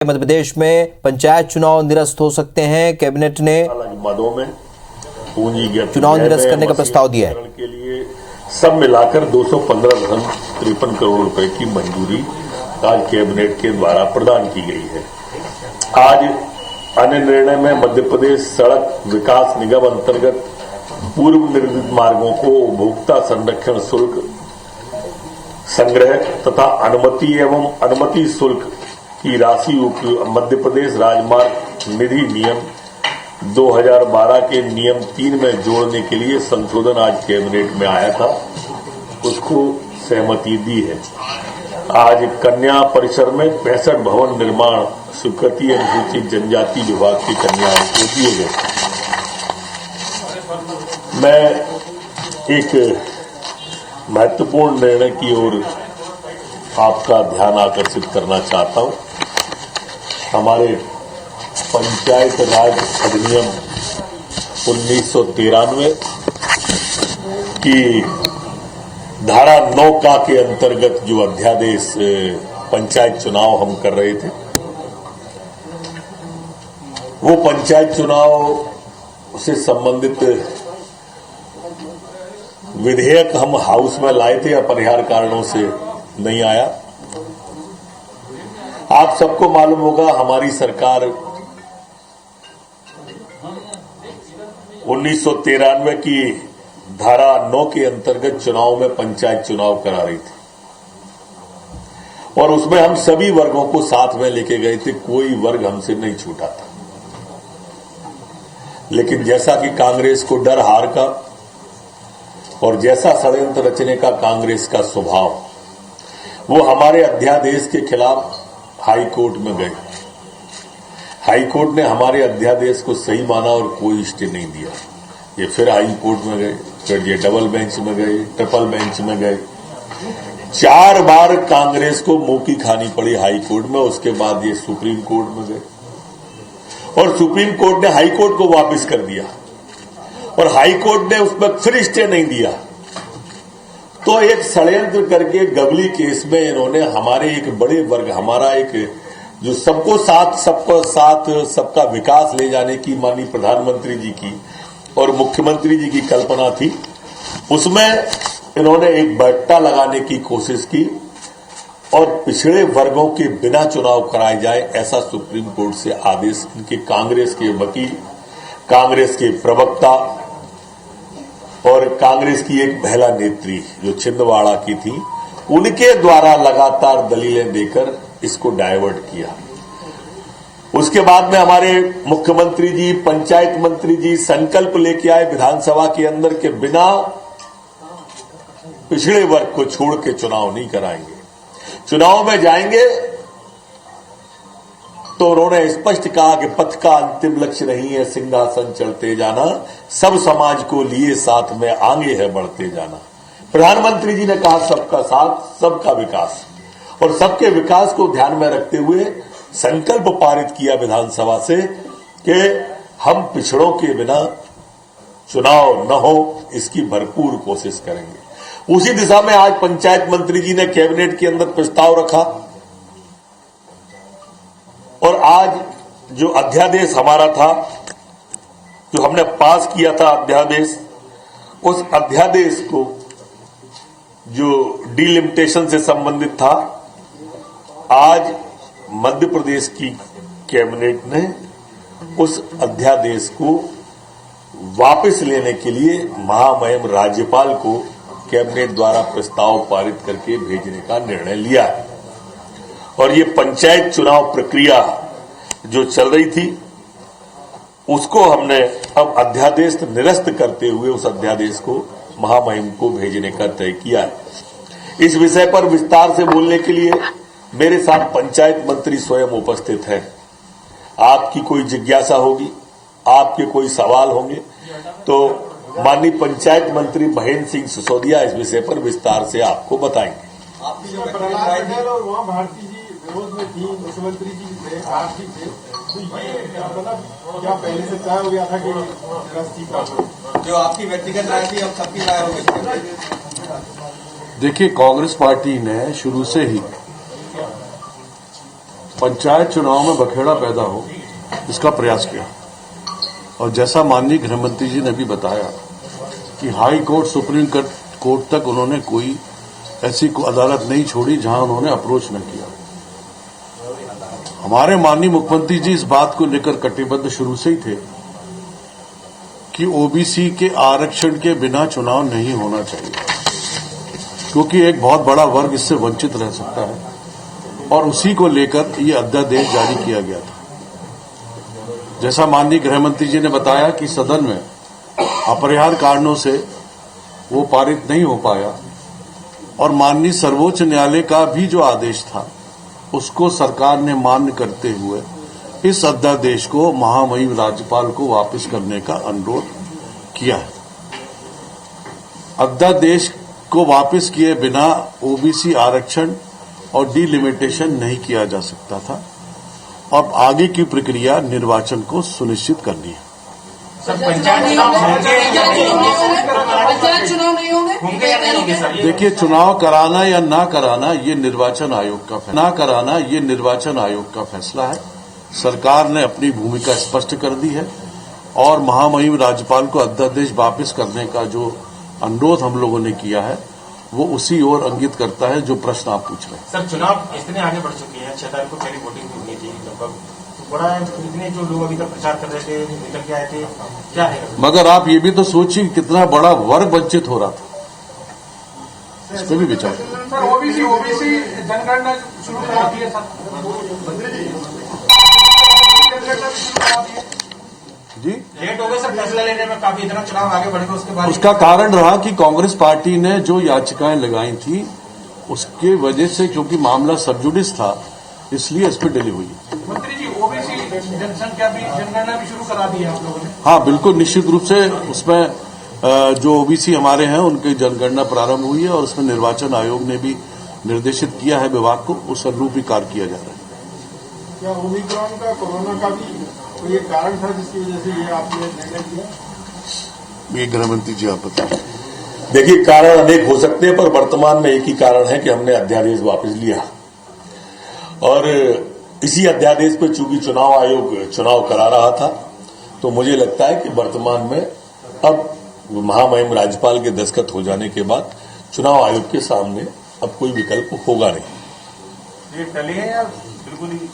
मध्य प्रदेश में पंचायत चुनाव निरस्त हो सकते हैं। कैबिनेट ने मदों में पूंजीगत चुनाव निरस्त करने का प्रस्ताव दिया है। के लिए सब मिलाकर 215.53 करोड़ रुपए की मंजूरी आज कैबिनेट के द्वारा प्रदान की गई है। आज अन्य निर्णय में मध्य प्रदेश सड़क विकास निगम अंतर्गत पूर्व निर्धारित मार्गों को उपभोक्ता संरक्षण शुल्क संग्रह तथा अनुमति एवं अनुमति शुल्क की राशि मध्य प्रदेश राजमार्ग निधि नियम 2012 के नियम 3 में जोड़ने के लिए संशोधन आज कैबिनेट में आया था, उसको सहमति दी है। आज कन्या परिसर में 65 भवन निर्माण स्वीकृति अनुसूचित जनजाति विभाग की कन्याओं को दिए गए। मैं एक महत्वपूर्ण निर्णय की ओर आपका ध्यान आकर्षित करना चाहता हूं। हमारे पंचायत राज अधिनियम 1993 की धारा 9 का के अंतर्गत जो अध्यादेश पंचायत चुनाव हम कर रहे थे, वो पंचायत चुनाव से संबंधित विधेयक हम हाउस में लाए थे, अपरिहार्य कारणों से नहीं आया। आप सबको मालूम होगा, हमारी सरकार 1993 की धारा 9 के अंतर्गत चुनाव में पंचायत चुनाव करा रही थी और उसमें हम सभी वर्गों को साथ में लेके गए थे, कोई वर्ग हमसे नहीं छूटा था। लेकिन जैसा कि कांग्रेस को डर हार का और जैसा षड्यंत्र रचने का कांग्रेस का स्वभाव, वो हमारे अध्यादेश के खिलाफ हाई कोर्ट में गए। हाई कोर्ट ने हमारे अध्यादेश को सही माना और कोई स्टे नहीं दिया। ये फिर हाई कोर्ट में गए, फिर ये डबल बेंच में गए, ट्रिपल बेंच में गए। 4 बार कांग्रेस को मुंह की खानी पड़ी हाई कोर्ट में। उसके बाद ये सुप्रीम कोर्ट में गए और सुप्रीम कोर्ट ने हाई कोर्ट को वापस कर दिया और हाई कोर्ट ने उसमें फिर स्टे नहीं दिया। तो एक षड्यंत्र करके गबली केस में इन्होंने हमारे एक बड़े वर्ग, हमारा एक जो सबको साथ सबका विकास ले जाने की माननीय प्रधानमंत्री जी की और मुख्यमंत्री जी की कल्पना थी, उसमें इन्होंने एक बट्टा लगाने की कोशिश की और पिछड़े वर्गों के बिना चुनाव कराए जाए, ऐसा सुप्रीम कोर्ट से आदेश इनके कांग्रेस के वकील, कांग्रेस के प्रवक्ता और कांग्रेस की एक महिला नेत्री जो छिंदवाड़ा की थी, उनके द्वारा लगातार दलीलें देकर इसको डायवर्ट किया। उसके बाद में हमारे मुख्यमंत्री जी, पंचायत मंत्री जी संकल्प लेके आए विधानसभा के अंदर के बिना पिछड़े वर्ग को छोड़ के चुनाव नहीं कराएंगे, चुनाव में जाएंगे। तो उन्होंने स्पष्ट कहा कि पथ का अंतिम लक्ष्य नहीं है सिंहासन चढ़ते जाना, सब समाज को लिए साथ में आगे है बढ़ते जाना। प्रधानमंत्री जी ने कहा सबका साथ सबका विकास, और सबके विकास को ध्यान में रखते हुए संकल्प पारित किया विधानसभा से कि हम पिछड़ों के बिना चुनाव न हो, इसकी भरपूर कोशिश करेंगे। उसी दिशा में आज पंचायत मंत्री जी ने कैबिनेट के अंदर प्रस्ताव रखा और आज जो अध्यादेश हमारा था, जो हमने पास किया था अध्यादेश, उस अध्यादेश को जो डिलिमिटेशन से संबंधित था, आज मध्य प्रदेश की कैबिनेट ने उस अध्यादेश को वापस लेने के लिए महामहिम राज्यपाल को कैबिनेट द्वारा प्रस्ताव पारित करके भेजने का निर्णय लिया है। और ये पंचायत चुनाव प्रक्रिया जो चल रही थी, उसको हमने अब अध्यादेश निरस्त करते हुए उस अध्यादेश को महामहिम को भेजने का तय किया है। इस विषय पर विस्तार से बोलने के लिए मेरे साथ पंचायत मंत्री स्वयं उपस्थित हैं। आपकी कोई जिज्ञासा होगी, आपके कोई सवाल होंगे तो माननीय पंचायत मंत्री महेंद्र सिंह सिसोदिया इस विषय पर विस्तार से आपको बताएंगे। आपकी जो और वहाँ भारती जी विरोध में थी, मुख्यमंत्री जी थे, भारती थे, तो ये मतलब क्या पहले से तय हो गया था कि जो आपकी व्यक्तिगत राय थी अब सबकी राय हो गई? देखिए, कांग्रेस पार्टी ने शुरू से ही पंचायत चुनाव में बखेड़ा पैदा हो इसका प्रयास किया। और जैसा माननीय गृह मंत्री जी ने भी बताया कि हाई कोर्ट, सुप्रीम कोर्ट तक उन्होंने कोई ऐसी अदालत नहीं छोड़ी जहां उन्होंने अप्रोच न किया। हमारे माननीय मुख्यमंत्री जी इस बात को लेकर कटिबद्ध शुरू से ही थे कि ओबीसी के आरक्षण के बिना चुनाव नहीं होना चाहिए, क्योंकि एक बहुत बड़ा वर्ग इससे वंचित रह सकता है। और उसी को लेकर ये अध्यादेश जारी किया गया था। जैसा माननीय गृह मंत्री जी ने बताया कि सदन में अपरिहार्य कारणों से वो पारित नहीं हो पाया और माननीय सर्वोच्च न्यायालय का भी जो आदेश था उसको सरकार ने मान्य करते हुए इस अध्यादेश को महामहिम राज्यपाल को वापस करने का अनुरोध किया है। अध्यादेश को वापस किए बिना ओबीसी आरक्षण और डिलिमिटेशन नहीं किया जा सकता था। अब आगे की प्रक्रिया निर्वाचन को सुनिश्चित करनी है। पंचायत चुनाव नहीं होंगे। देखिए, चुनाव कराना या ना कराना ये निर्वाचन आयोग का फैसला है। सरकार ने अपनी भूमिका स्पष्ट कर दी है और महामहिम राज्यपाल को अध्यादेश वापस करने का जो अनुरोध हम लोगों ने किया है वो उसी ओर इंगित करता है जो प्रश्न आप पूछ रहे हैं। सर, चुनाव इतने आगे बढ़ चुके हैं, 6 तारीख को पहली वोटिंग होनी थी लगभग, तो बड़ा है, इतने जो लोग अभी तक प्रचार कर रहे थे, निकल के आए थे, क्या है? मगर आप ये भी तो सोचिए कितना बड़ा वर्ग वंचित हो रहा था, इस पर भी विचार करें। सर, ओबीसी जनगणना शुरू करा दी है जी, लेट हो गए सर फैसला लेने में, काफी इतना चुनाव आगे बढ़ेगा उसके बाद। उसका कारण रहा कि कांग्रेस पार्टी ने जो याचिकाएं लगाई थी उसके वजह से, क्योंकि मामला सब जुडिस था, इसलिए इस पर डिले हुई। मंत्री जी, ओबीसी जनसंख्या भी जनगणना भी शुरू करा दी है आप लोगों ने? हाँ, बिल्कुल, निश्चित रूप से उसमें जो ओबीसी हमारे हैं उनकी जनगणना प्रारंभ हुई है और उसमें निर्वाचन आयोग ने भी निर्देशित किया है विभाग को, उस अनुरूप भी कार्य किया जा रहा है। क्या ओमिक्रॉन का, कोरोना का भी कोई एक कारण था जिसकी वजह से ये आपने निर्णय किया? ये गृह मंत्री जी आप बताएं। देखिए, कारण अनेक हो सकते हैं, पर वर्तमान में एक ही कारण है कि हमने अध्यादेश वापस लिया और इसी अध्यादेश पर चूंकि चुनाव आयोग चुनाव करा रहा था, तो मुझे लगता है कि वर्तमान में अब महामहिम राज्यपाल के दस्तखत हो जाने के बाद चुनाव आयोग के सामने अब कोई विकल्प होगा नहीं। ये टले हैं या बिल्कुल ही?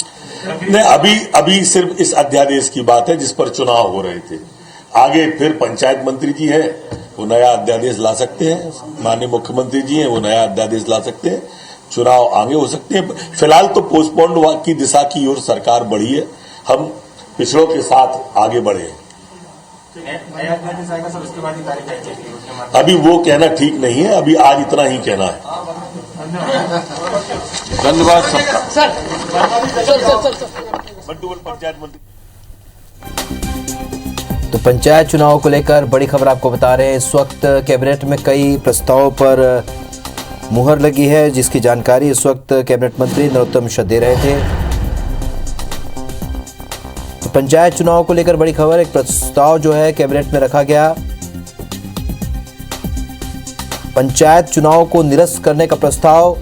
नहीं, अभी सिर्फ इस अध्यादेश की बात है जिस पर चुनाव हो रहे थे। आगे फिर पंचायत मंत्री जी है, वो नया अध्यादेश ला सकते हैं, माननीय मुख्यमंत्री जी हैं, वो नया अध्यादेश ला सकते हैं, चुनाव आगे हो सकते हैं। फिलहाल तो पोस्टपोन्ड की दिशा की ओर सरकार बढ़ी है, हम पिछड़ों के साथ आगे बढ़े हैं। नया अध्यादेश आएगा सर, उसके बाद ही तारीख आएगी? अभी वो कहना ठीक नहीं है, अभी आज इतना ही कहना है। धन्यवाद सबका। सर पंचायत मंत्री। तो पंचायत चुनाव को लेकर बड़ी खबर आपको बता रहे हैं। इस वक्त कैबिनेट में कई प्रस्तावों पर मुहर लगी है, जिसकी जानकारी इस वक्त कैबिनेट मंत्री नरोत्तम मिश्रा दे रहे थे। तो पंचायत चुनाव को लेकर बड़ी खबर, एक प्रस्ताव जो है कैबिनेट में रखा गया। पंचायत चुनाव को निरस्त करने का प्रस्ताव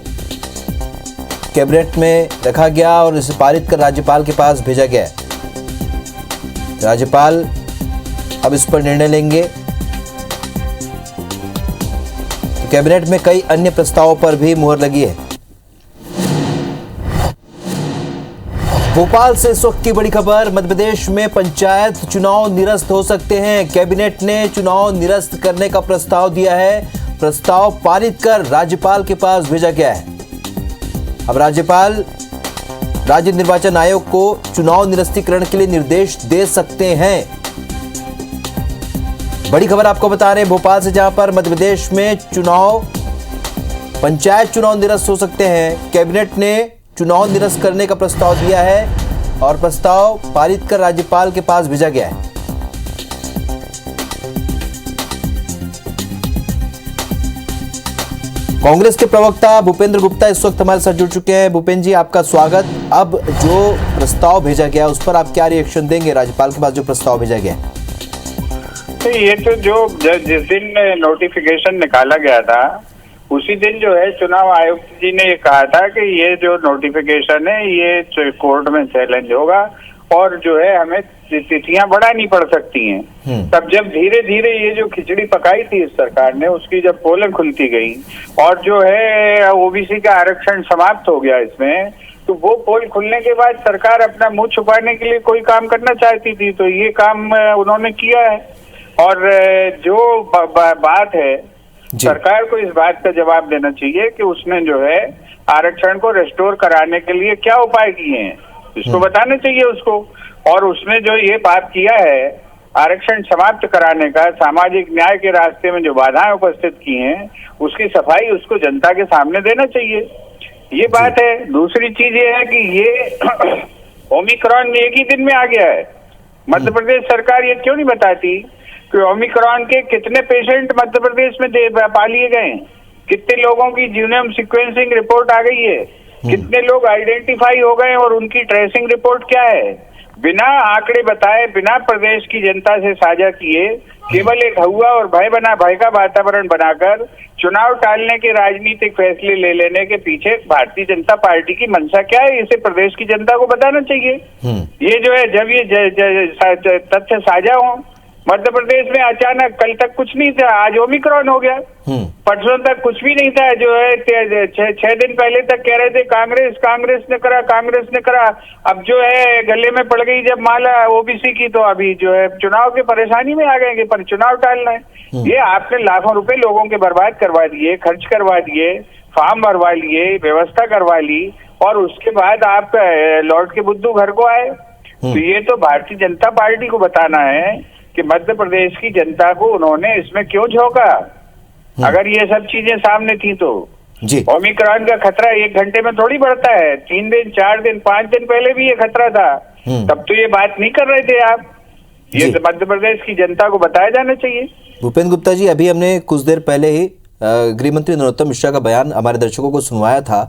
कैबिनेट में रखा गया और इसे पारित कर राज्यपाल के पास भेजा गया। राज्यपाल अब इस पर निर्णय लेंगे। तो कैबिनेट में कई अन्य प्रस्तावों पर भी मुहर लगी है। भोपाल से इस वक्त की बड़ी खबर, मध्य प्रदेश में पंचायत चुनाव निरस्त हो सकते हैं। कैबिनेट ने चुनाव निरस्त करने का प्रस्ताव दिया है। प्रस्ताव पारित कर राज्यपाल के पास भेजा गया है। अब राज्यपाल राज्य निर्वाचन आयोग को चुनाव निरस्तीकरण के लिए निर्देश दे सकते हैं। बड़ी खबर आपको बता रहे हैं भोपाल से, जहां पर मध्य प्रदेश में पंचायत चुनाव निरस्त हो सकते हैं। कैबिनेट ने चुनाव निरस्त करने का प्रस्ताव दिया है और प्रस्ताव पारित कर राज्यपाल के पास भेजा गया है। कांग्रेस के प्रवक्ता भूपेंद्र गुप्ता इस वक्त हमारे साथ जुड़ चुके हैं। भूपेंद्र जी, आपका स्वागत। अब जो प्रस्ताव भेजा गया उस पर आप क्या रिएक्शन देंगे? राज्यपाल के पास जो प्रस्ताव भेजा गया, ये तो जो जिस दिन नोटिफिकेशन निकाला गया था उसी दिन जो है चुनाव आयुक्त जी ने ये कहा था कि ये जो नोटिफिकेशन है ये कोर्ट में चैलेंज होगा और जो है हमें तिथियां बढ़ानी पड़ सकती हैं। तब जब धीरे धीरे ये जो खिचड़ी पकाई थी इस सरकार ने, उसकी जब पोलें खुलती गई और जो है ओबीसी का आरक्षण समाप्त हो गया इसमें, तो वो पोल खुलने के बाद सरकार अपना मुंह छुपाने के लिए कोई काम करना चाहती थी, तो ये काम उन्होंने किया है। और जो बात है, सरकार को इस बात का जवाब देना चाहिए कि उसने जो है आरक्षण को रेस्टोर कराने के लिए क्या उपाय किए हैं, इसको बताना चाहिए उसको। और उसने जो ये बात किया है आरक्षण समाप्त कराने का, सामाजिक न्याय के रास्ते में जो बाधाएं उपस्थित की हैं उसकी सफाई उसको जनता के सामने देना चाहिए, ये बात है। दूसरी चीज ये है कि ये ओमिक्रॉन एक ही दिन में आ गया है। मध्य प्रदेश सरकार ये क्यों नहीं बताती कि ओमिक्रॉन के कितने पेशेंट मध्य प्रदेश में पा लिए गए हैं, कितने लोगों की जीनोम सीक्वेंसिंग रिपोर्ट आ गई है, कितने लोग आइडेंटिफाई हो गए और उनकी ट्रेसिंग रिपोर्ट क्या है। बिना आंकड़े बताए, बिना प्रदेश की जनता से साझा किए, केवल एक हुआ और भय का वातावरण बनाकर चुनाव टालने के राजनीतिक फैसले ले लेने के पीछे भारतीय जनता पार्टी की मंशा क्या है, इसे प्रदेश की जनता को बताना चाहिए। ये जो है जब ये तथ्य साझा हो, मध्य प्रदेश में अचानक कल तक कुछ नहीं था, आज ओमिक्रॉन हो गया, परसों तक कुछ भी नहीं था, जो है 6 दिन पहले तक कह रहे थे कांग्रेस ने करा, अब जो है गले में पड़ गई जब माला ओबीसी की, तो अभी जो है चुनाव के परेशानी में आ गए कि पर चुनाव टालना है। ये आपने लाखों रुपए लोगों के बर्बाद करवा दिए, खर्च करवा दिए, फॉर्म भरवा लिए, व्यवस्था करवा ली और उसके बाद आप लौट के बुद्धू घर को आए। तो ये तो भारतीय जनता पार्टी को बताना है कि मध्य प्रदेश की जनता को उन्होंने इसमें क्यों झोंका। अगर ये सब चीजें सामने थी तो जी ओमिक्रॉन का खतरा 1 घंटे में थोड़ी बढ़ता है, 3 दिन 4 दिन 5 दिन पहले भी ये खतरा था, तब तो ये बात नहीं कर रहे थे आप। ये तो मध्य प्रदेश की जनता को बताया जाना चाहिए। भूपेंद्र गुप्ता जी, अभी हमने कुछ देर पहले ही गृह मंत्री नरोत्तम मिश्रा का बयान हमारे दर्शकों को सुनवाया था,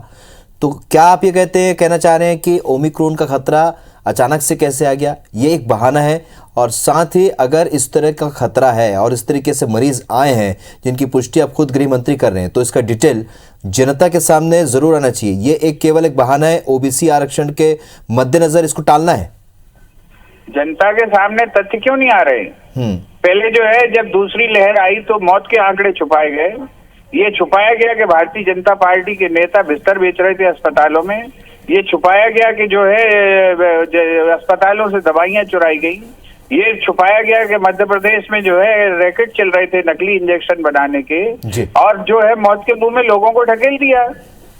तो क्या आप ये कहना चाह रहे हैं कि ओमिक्रॉन का खतरा अचानक से कैसे आ गया, ये एक बहाना है? और साथ ही अगर इस तरह का खतरा है और इस तरीके से मरीज आए हैं जिनकी पुष्टि आप खुद गृह मंत्री कर रहे हैं, तो इसका डिटेल जनता के सामने जरूर आना चाहिए। ये केवल एक बहाना है, ओबीसी आरक्षण के मद्देनजर इसको टालना है। जनता के सामने तथ्य क्यों नहीं आ रहे? पहले जो है जब दूसरी लहर आई तो मौत के आंकड़े छुपाए गए, ये छुपाया गया कि भारतीय जनता पार्टी के नेता बिस्तर बेच रहे थे अस्पतालों में, ये छुपाया गया कि जो है अस्पतालों से दवाइयां चुराई गई, ये छुपाया गया कि मध्य प्रदेश में जो है रैकेट चल रहे थे नकली इंजेक्शन बनाने के, और जो है मौत के मुंह में लोगों को ढकेल दिया।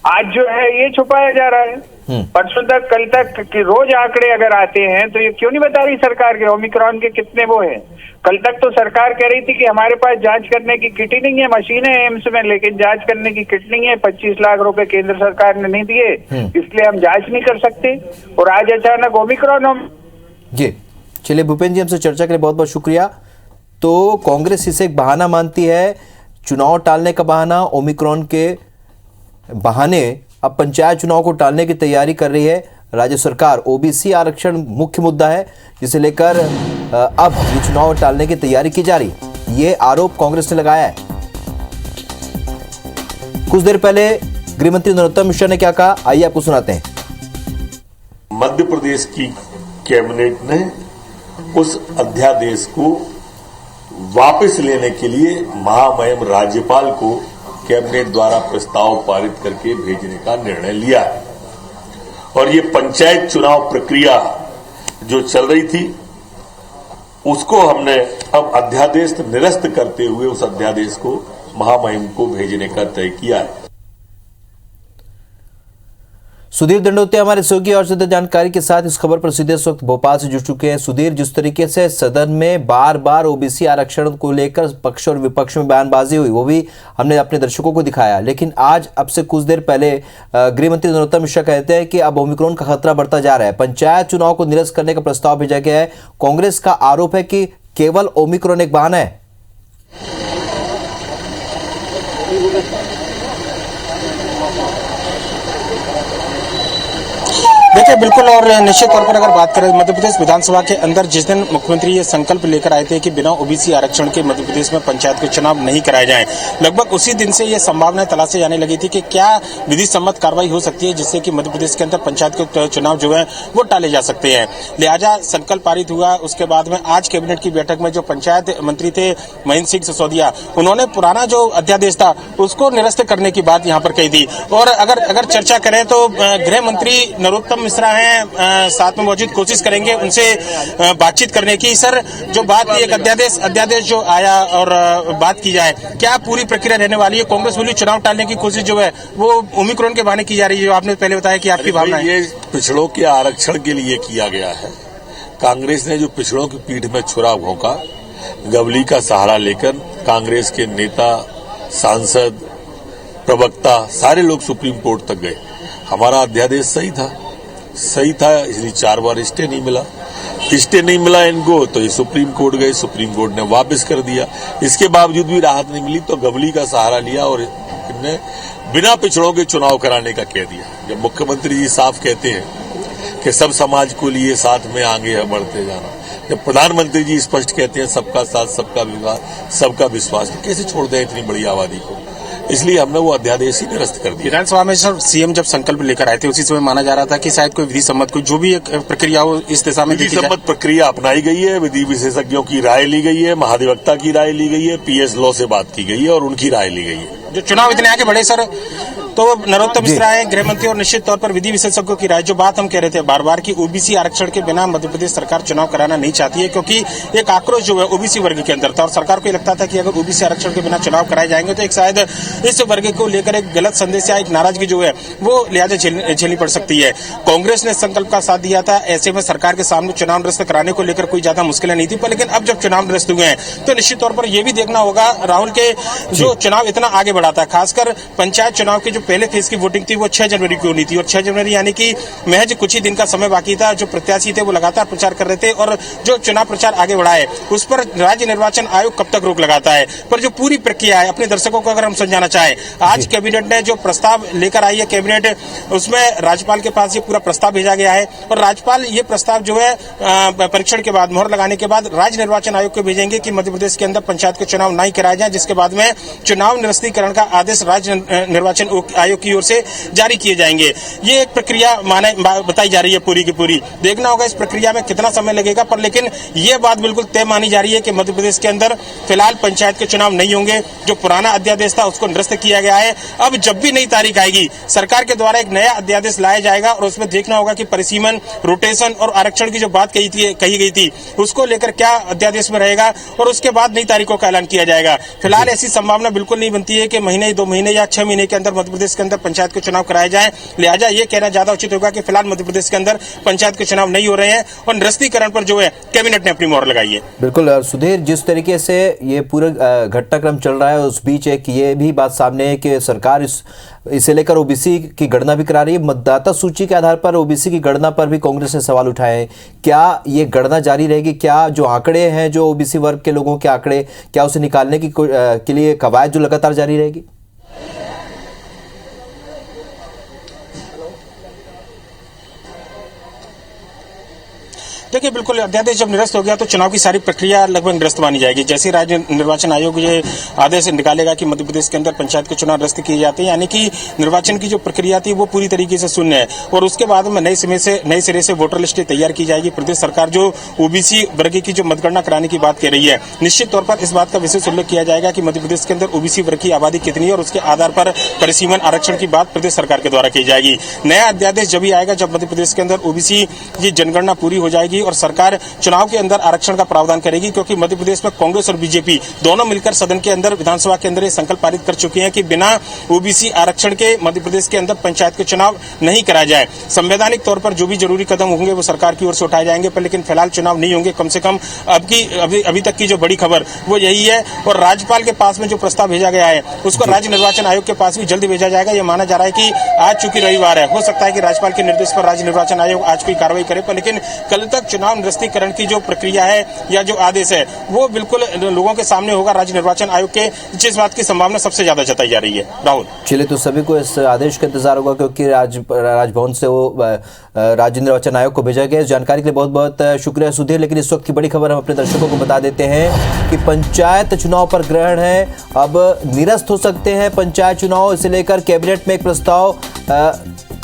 आज जो है ये छुपाया जा रहा है। परसों तक कल तक कि रोज आंकड़े अगर आते हैं तो ये क्यों नहीं बता रही सरकार के ओमिक्रॉन के कितने वो हैं। कल तक तो सरकार कह रही थी कि हमारे पास जांच करने की किट ही नहीं है, मशीनें हैं एम्स में, लेकिन जांच करने की किट नहीं है, 25 लाख रुपए केंद्र सरकार ने नहीं दिए, इसलिए हम जांच नहीं कर सकते, और आज अचानक ओमिक्रॉन जी। चलिए भूपेंद्र जी, हमसे चर्चा के लिए बहुत बहुत शुक्रिया। तो कांग्रेस इसे एक बहाना मानती है, चुनाव टालने का बहाना, ओमिक्रॉन के बहाने अब पंचायत चुनाव को टालने की तैयारी कर रही है राज्य सरकार। ओबीसी आरक्षण मुख्य मुद्दा है जिसे लेकर अब ये चुनाव टालने की तैयारी की जा रही, ये आरोप कांग्रेस ने लगाया है। कुछ देर पहले गृह मंत्री नरोत्तम मिश्रा ने क्या कहा, आइए आपको सुनाते हैं। मध्य प्रदेश की कैबिनेट ने उस अध्यादेश को वापस लेने के लिए महामहिम राज्यपाल को कैबिनेट द्वारा प्रस्ताव पारित करके भेजने का निर्णय लिया है। और ये पंचायत चुनाव प्रक्रिया जो चल रही थी उसको हमने अब अध्यादेश निरस्त करते हुए उस अध्यादेश को महामहिम को भेजने का तय किया है। सुधीर दंडोतिया हमारे सहयोगी और ज्यादा जानकारी के साथ इस खबर पर सीधे इस वक्त भोपाल से जुड़ चुके हैं। सुधीर, जिस तरीके से सदन में बार बार ओबीसी आरक्षण को लेकर पक्ष और विपक्ष में बयानबाजी हुई, वो भी हमने अपने दर्शकों को दिखाया, लेकिन आज अब से कुछ देर पहले गृह मंत्री नरोत्तम मिश्रा कहते हैं कि अब ओमिक्रॉन का खतरा बढ़ता जा रहा है, पंचायत चुनाव को निरस्त करने का प्रस्ताव भेजा गया है। कांग्रेस का आरोप है कि केवल ओमिक्रॉन एक बहाना है। देखिए, देखिए बिल्कुल, और निश्चित तौर पर अगर बात करें मध्य प्रदेश विधानसभा के अंदर जिस दिन मुख्यमंत्री ये संकल्प लेकर आए थे कि बिना ओबीसी आरक्षण के मध्य प्रदेश में पंचायत के चुनाव नहीं कराए जाएं, लगभग उसी दिन से ये संभावनाएं तलाशी जाने लगी थी कि क्या विधि सम्मत कार्रवाई हो सकती है जिससे कि मध्य प्रदेश के अंदर पंचायत के चुनाव जो है वो टाले जा सकते हैं। लिहाजा संकल्प पारित हुआ। उसके बाद में आज कैबिनेट की बैठक में जो पंचायत मंत्री थे महेंद्र सिंह सिसोदिया, उन्होंने पुराना जो अध्यादेश था उसको निरस्त करने की बात यहाँ पर कही थी। और अगर चर्चा करें तो गृह मंत्री नरोत्तम मिश्रा हैं साथ में मौजूद, कोशिश करेंगे उनसे बातचीत करने की। सर, जो बात एक अध्यादेश जो आया और बात की जाए, क्या पूरी प्रक्रिया रहने वाली है? कांग्रेस बोली चुनाव टालने की कोशिश जो है वो ओमिक्रॉन के बहाने की जा रही है, जो आपने पहले बताया कि आपकी भावना है। ये पिछड़ों के आरक्षण के लिए किया गया है। कांग्रेस ने जो पिछड़ों की पीठ में छुरा भोंका, गवली का सहारा लेकर कांग्रेस के नेता, सांसद, प्रवक्ता सारे लोग सुप्रीम कोर्ट तक गए। हमारा अध्यादेश सही था, इसलिए 4 बार स्टे नहीं मिला इनको, तो ये सुप्रीम कोर्ट गए, सुप्रीम कोर्ट ने वापस कर दिया। इसके बावजूद भी राहत नहीं मिली तो गवली का सहारा लिया और इनने बिना पिछड़ों के चुनाव कराने का कह दिया। जब मुख्यमंत्री जी साफ कहते हैं कि सब समाज को लिए साथ में आगे बढ़ते जाना, जब प्रधानमंत्री जी स्पष्ट कहते हैं सबका साथ, सबका विश्वास, तो कैसे छोड़ दें इतनी बड़ी आबादी को? इसलिए हमने वो अध्यादेश ही निरस्त कर दिया। विधानसभा में सर सीएम जब संकल्प लेकर आए थे उसी समय माना जा रहा था कि शायद कोई विधि सम्मत कोई जो भी एक प्रक्रिया हो इस दिशा में विधि सम्मत प्रक्रिया अपनाई गई है, विधि विशेषज्ञों की राय ली गई है, महाधिवक्ता की राय ली गई है, पीएस लॉ से बात की गई है और उनकी राय ली गई है। जो चुनाव इतने आगे बढ़े सर, तो नरोत्तम मिश्रा है गृह मंत्री और निश्चित तौर पर विधि विशेषज्ञों की राय, जो बात हम कह रहे थे बार बार की ओबीसी आरक्षण के बिना मध्य प्रदेश सरकार चुनाव कराना नहीं चाहती है, क्योंकि एक आक्रोश जो है ओबीसी वर्ग के अंदर था और सरकार को लगता था कि अगर ओबीसी आरक्षण के बिना चुनाव कराए जाएंगे तो एक शायद इस वर्ग को लेकर एक गलत संदेश या एक नाराजगी जो है वो लिहाजा झेलनी पड़ सकती है। कांग्रेस ने संकल्प का साथ दिया था, ऐसे में सरकार के सामने चुनाव निरस्त कराने को लेकर कोई ज्यादा मुश्किलें नहीं थी, पर लेकिन अब जब चुनाव निरस्त हुए हैं तो निश्चित तौर पर यह भी देखना होगा राहुल के जो चुनाव इतना आगे बढ़ा था, खासकर पंचायत चुनाव के जो पहले फेज की वोटिंग थी वो 6 जनवरी को होनी थी और 6 जनवरी यानी कि महज कुछ ही दिन का समय बाकी था। जो प्रत्याशी थे वो लगातार प्रचार कर रहे थे और जो चुनाव प्रचार आगे बढ़ा है उस पर राज्य निर्वाचन आयोग कब तक रोक लगाता है, पर जो पूरी प्रक्रिया है अपने दर्शकों को अगर हम समझाना चाहें, आज कैबिनेट ने जो प्रस्ताव लेकर आई है कैबिनेट, उसमें राज्यपाल के पास ये पूरा प्रस्ताव भेजा गया है और राज्यपाल ये प्रस्ताव जो है परीक्षण के बाद, मोहर लगाने के बाद राज्य निर्वाचन आयोग को भेजेंगे कि मध्य प्रदेश के अंदर पंचायत के चुनाव नहीं कराए जाए, जिसके बाद में चुनाव निरस्तीकरण का आदेश राज्य निर्वाचन आयोग की ओर से जारी किए जाएंगे। ये एक प्रक्रिया बताई जा रही है पूरी की पूरी, देखना होगा इस प्रक्रिया में कितना समय लगेगा, पर लेकिन ये बात बिल्कुल तय मानी जा रही है कि मध्य प्रदेश के अंदर फिलहाल पंचायत के चुनाव नहीं होंगे। जो पुराना अध्यादेश था उसको निरस्त किया गया है। अब जब भी नई तारीख आएगी सरकार के द्वारा एक नया अध्यादेश लाया जाएगा और उसमें देखना होगा कि परिसीमन, रोटेशन और आरक्षण की जो बात कही गई थी उसको लेकर क्या अध्यादेश में रहेगा और उसके बाद नई तारीखों का ऐलान किया जाएगा। फिलहाल ऐसी संभावना बिल्कुल नहीं बनती है कि महीने, 2 महीने या 6 महीने के अंदर मध्य प्रदेश के अंदर पंचायत के चुनाव कराए जाएं। लिहाजा ये कहना ज्यादा उचित होगा कि फिलहाल मध्य प्रदेश के अंदर पंचायत के चुनाव नहीं हो रहे हैं और निरस्तीकरण पर जो है कैबिनेट ने अपनी मोहर लगाई है। बिल्कुल सुधीर, जिस तरीके से ये पूरा घटनाक्रम चल रहा है उस बीच एक ये भी बात सामने है कि सरकार इसे लेकर ओबीसी की गणना भी करा रही है। मतदाता सूची के आधार पर ओबीसी की गणना पर भी कांग्रेस ने सवाल उठाए हैं। क्या ये गणना जारी रहेगी? क्या जो आंकड़े हैं, जो ओबीसी वर्ग के लोगों के आंकड़े, क्या उसे निकालने के लिए कवायद जो लगातार जारी रहेगी? देखिए बिल्कुल, अध्यादेश जब निरस्त हो गया तो चुनाव की सारी प्रक्रिया लगभग निरस्त मानी जाएगी। जैसे राज्य निर्वाचन आयोग ये आदेश निकालेगा कि मध्य प्रदेश के अंदर पंचायत के चुनाव निरस्त किए जाते हैं, यानी कि निर्वाचन की जो प्रक्रिया थी वो पूरी तरीके से शून्य है और उसके बाद में नए सिरे से वोटर लिस्ट तैयार की जाएगी। प्रदेश सरकार जो ओबीसी वर्ग की जो मतगणना कराने की बात कह रही है, निश्चित तौर पर इस बात का विशेष उल्लेख किया जाएगा कि मध्य प्रदेश के अंदर ओबीसी वर्ग की आबादी कितनी है और उसके आधार पर परिसीमन आरक्षण की बात प्रदेश सरकार के द्वारा की जाएगी। नया अध्यादेश जब भी आएगा जब मध्य प्रदेश के अंदर ओबीसी की जनगणना पूरी हो जाएगी और सरकार चुनाव के अंदर आरक्षण का प्रावधान करेगी, क्योंकि मध्य प्रदेश में कांग्रेस और बीजेपी दोनों मिलकर सदन के अंदर, विधानसभा के अंदर ये संकल्प पारित कर चुके हैं कि बिना ओबीसी आरक्षण के मध्य प्रदेश के अंदर पंचायत के चुनाव नहीं कराया जाए। संवैधानिक तौर पर जो भी जरूरी कदम होंगे वो सरकार की ओर से उठाए जाएंगे, पर लेकिन फिलहाल चुनाव नहीं होंगे। कम से कम अभी तक की जो बड़ी खबर वो यही है और राज्यपाल के पास में जो प्रस्ताव भेजा गया है उसको राज्य निर्वाचन आयोग के पास भी जल्द भेजा जाएगा। ये माना जा रहा है कि आज चूंकि रविवार है, हो सकता है कि राज्यपाल के निर्देश पर राज्य निर्वाचन आयोग आज कोई कार्रवाई करे, पर लेकिन कल तक चुनाव निरस्तीकरण की जो प्रक्रिया है या जो आदेश है वो बिल्कुल लोगों के सामने होगा। राज्य निर्वाचन आयोग के जिस बात की संभावना सबसे ज्यादा जताई जा रही है। राहुल, चलिए, तो सभी को इस आदेश का इंतजार होगा क्योंकि राजभवन से वो राज्य निर्वाचन आयोग को भेजा गया। इस जानकारी के लिए बहुत बहुत शुक्रिया सुधीर। लेकिन इस वक्त की बड़ी खबर हम अपने दर्शकों को बता देते हैं कि पंचायत चुनाव पर ग्रहण है, अब निरस्त हो सकते हैं पंचायत चुनाव। इसे लेकर कैबिनेट में एक प्रस्ताव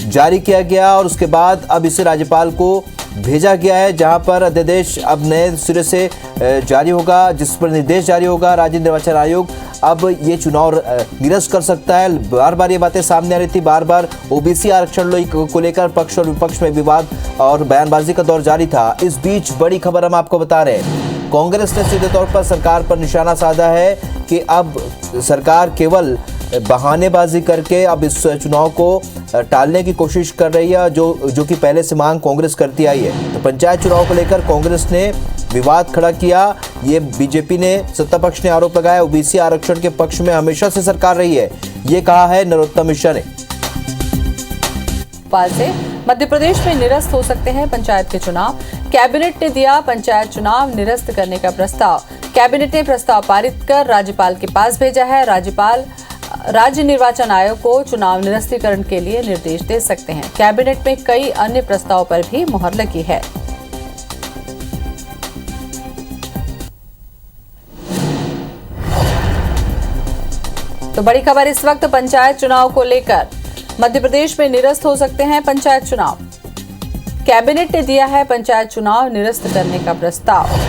जारी किया गया और उसके बाद अब इसे राज्यपाल को भेजा गया है, जहां पर अध्यादेश अब नए सिरे से जारी होगा, जिस पर निर्देश जारी होगा। राज्य निर्वाचन आयोग अब ये चुनाव निरस्त कर सकता है। बार बार ये बातें सामने आ रही थी, बार बार ओबीसी आरक्षण को लेकर पक्ष और विपक्ष में विवाद और बयानबाजी का दौर जारी था। इस बीच बड़ी खबर हम आपको बता रहे हैं, कांग्रेस ने सीधे तौर पर सरकार पर निशाना साधा है कि अब सरकार केवल बहानेबाजी करके अब इस चुनाव को टालने की कोशिश कर रही है, जो कि पहले से मांग कांग्रेस करती आई है। तो पंचायत चुनाव को लेकर कांग्रेस ने विवाद खड़ा किया। ये बीजेपी ने, सत्ता पक्ष ने आरोप लगाया ओबीसी आरक्षण के पक्ष में हमेशा से सरकार रही है, ये कहा है नरोत्तम मिश्रा ने। से मध्य प्रदेश में निरस्त हो सकते हैं पंचायत के चुनाव। कैबिनेट ने दिया पंचायत चुनाव निरस्त करने का प्रस्ताव। कैबिनेट ने प्रस्ताव पारित कर राज्यपाल के पास भेजा है। राज्यपाल राज्य निर्वाचन आयोग को चुनाव निरस्तीकरण के लिए निर्देश दे सकते हैं। कैबिनेट में कई अन्य प्रस्ताव पर भी मुहर लगी है। तो बड़ी खबर इस वक्त पंचायत चुनाव को लेकर, मध्य प्रदेश में निरस्त हो सकते हैं पंचायत चुनाव। कैबिनेट ने दिया है पंचायत चुनाव निरस्त करने का प्रस्ताव।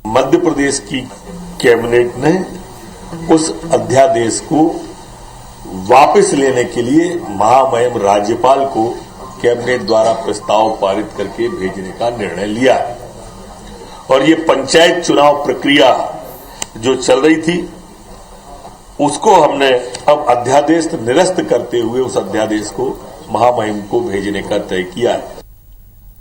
मध्य प्रदेश की कैबिनेट ने उस अध्यादेश को वापस लेने के लिए महामहिम राज्यपाल को कैबिनेट द्वारा प्रस्ताव पारित करके भेजने का निर्णय लिया है। और ये पंचायत चुनाव प्रक्रिया जो चल रही थी उसको हमने अब अध्यादेश निरस्त करते हुए उस अध्यादेश को महामहिम को भेजने का तय किया है।